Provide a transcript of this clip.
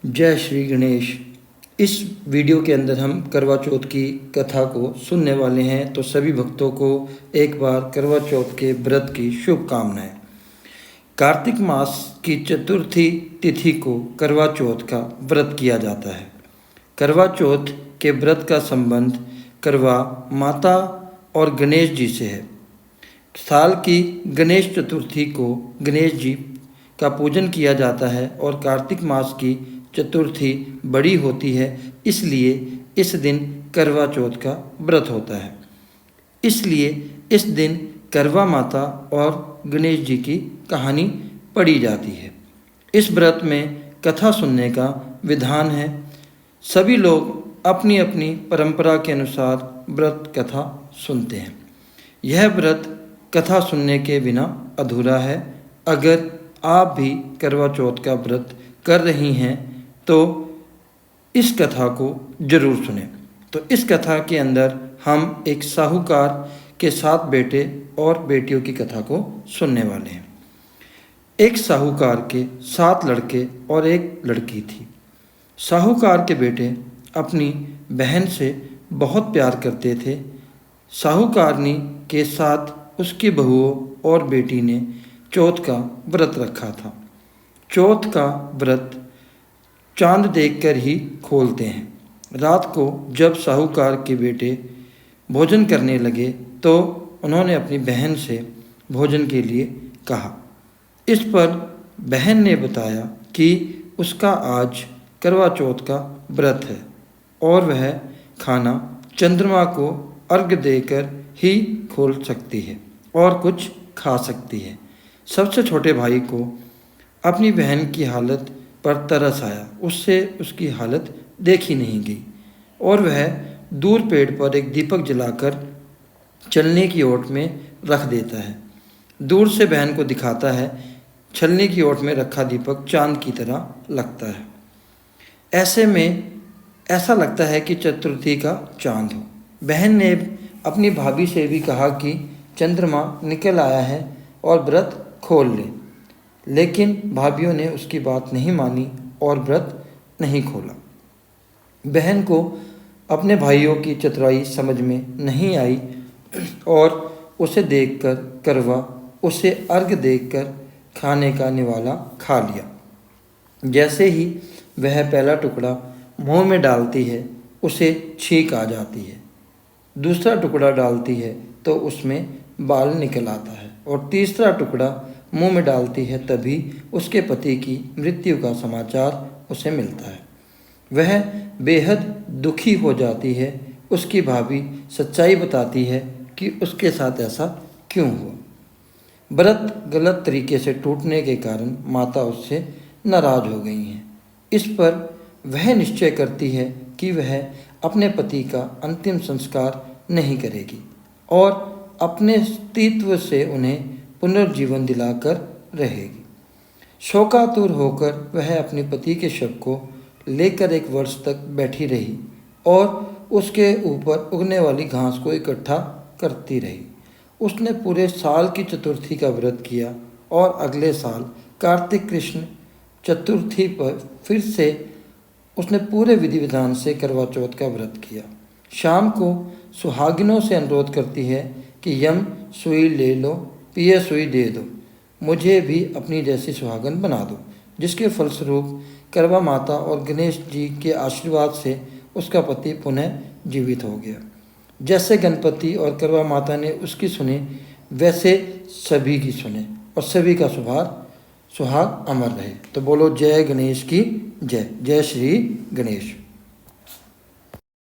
जय श्री गणेश। इस वीडियो के अंदर हम करवा चौथ की कथा को सुनने वाले हैं, तो सभी भक्तों को एक बार करवा चौथ के व्रत की शुभकामनाएं। कार्तिक मास की चतुर्थी तिथि को करवा चौथ का व्रत किया जाता है। करवा चौथ के व्रत का संबंध करवा माता और गणेश जी से है। साल की गणेश चतुर्थी को गणेश जी का पूजन किया जाता है और कार्तिक मास की चतुर्थी बड़ी होती है, इसलिए इस दिन करवा चौथ का व्रत होता है। इसलिए इस दिन करवा माता और गणेश जी की कहानी पढ़ी जाती है। इस व्रत में कथा सुनने का विधान है। सभी लोग अपनी अपनी परंपरा के अनुसार व्रत कथा सुनते हैं। यह व्रत कथा सुनने के बिना अधूरा है। अगर आप भी करवा चौथ का व्रत कर रही हैं तो इस कथा को जरूर सुनें। तो इस कथा के अंदर हम एक साहूकार के 7 बेटे और बेटियों की कथा को सुनने वाले हैं। एक साहूकार के 7 लड़के और एक लड़की थी। साहूकार के बेटे अपनी बहन से बहुत प्यार करते थे। साहूकारनी के साथ उसकी बहुओं और बेटी ने चौथ का व्रत रखा था। चौथ का व्रत चांद देखकर ही खोलते हैं। रात को जब साहूकार के बेटे भोजन करने लगे तो उन्होंने अपनी बहन से भोजन के लिए कहा। इस पर बहन ने बताया कि उसका आज करवा चौथ का व्रत है और वह खाना चंद्रमा को अर्घ्य देकर ही खोल सकती है और कुछ खा सकती है। सबसे छोटे भाई को अपनी बहन की हालत पर तरस आया। उससे उसकी हालत देखी नहीं गई और वह दूर पेड़ पर एक दीपक जलाकर चलने की ओट में रख देता है। दूर से बहन को दिखाता है। छलनी की ओट में रखा दीपक चांद की तरह लगता है। ऐसे में ऐसा लगता है कि चतुर्थी का चांद हो। बहन ने अपनी भाभी से भी कहा कि चंद्रमा निकल आया है और व्रत खोल ले, लेकिन भाभीयों ने उसकी बात नहीं मानी और व्रत नहीं खोला। बहन को अपने भाइयों की चतुराई समझ में नहीं आई और उसे देखकर करवा उसे अर्घ्य देकर खाने का निवाला खा लिया। जैसे ही वह पहला टुकड़ा मुंह में डालती है उसे छींक आ जाती है। दूसरा टुकड़ा डालती है तो उसमें बाल निकल आता है और तीसरा टुकड़ा मुंह में डालती है तभी उसके पति की मृत्यु का समाचार उसे मिलता है। वह बेहद दुखी हो जाती है। उसकी भाभी सच्चाई बताती है कि उसके साथ ऐसा क्यों हुआ। व्रत गलत तरीके से टूटने के कारण माता उससे नाराज हो गई हैं। इस पर वह निश्चय करती है कि वह अपने पति का अंतिम संस्कार नहीं करेगी और अपने अस्तित्व से उन्हें पुनर्जीवन दिलाकर रहेगी। शोकातुर होकर वह अपने पति के शव को लेकर 1 वर्ष तक बैठी रही और उसके ऊपर उगने वाली घास को इकट्ठा करती रही। उसने पूरे साल की चतुर्थी का व्रत किया और अगले साल कार्तिक कृष्ण चतुर्थी पर फिर से उसने पूरे विधि विधान से करवा चौथ का व्रत किया। शाम को सुहागिनों से अनुरोध करती है कि यम सुई ले लो, पिए सुई दे दो, मुझे भी अपनी जैसी सुहागन बना दो। जिसके फलस्वरूप करवा माता और गणेश जी के आशीर्वाद से उसका पति पुनः जीवित हो गया। जैसे गणपति और करवा माता ने उसकी सुनी, वैसे सभी की सुने और सभी का सुहाग अमर रहे। तो बोलो जय गणेश की जय। जय श्री गणेश।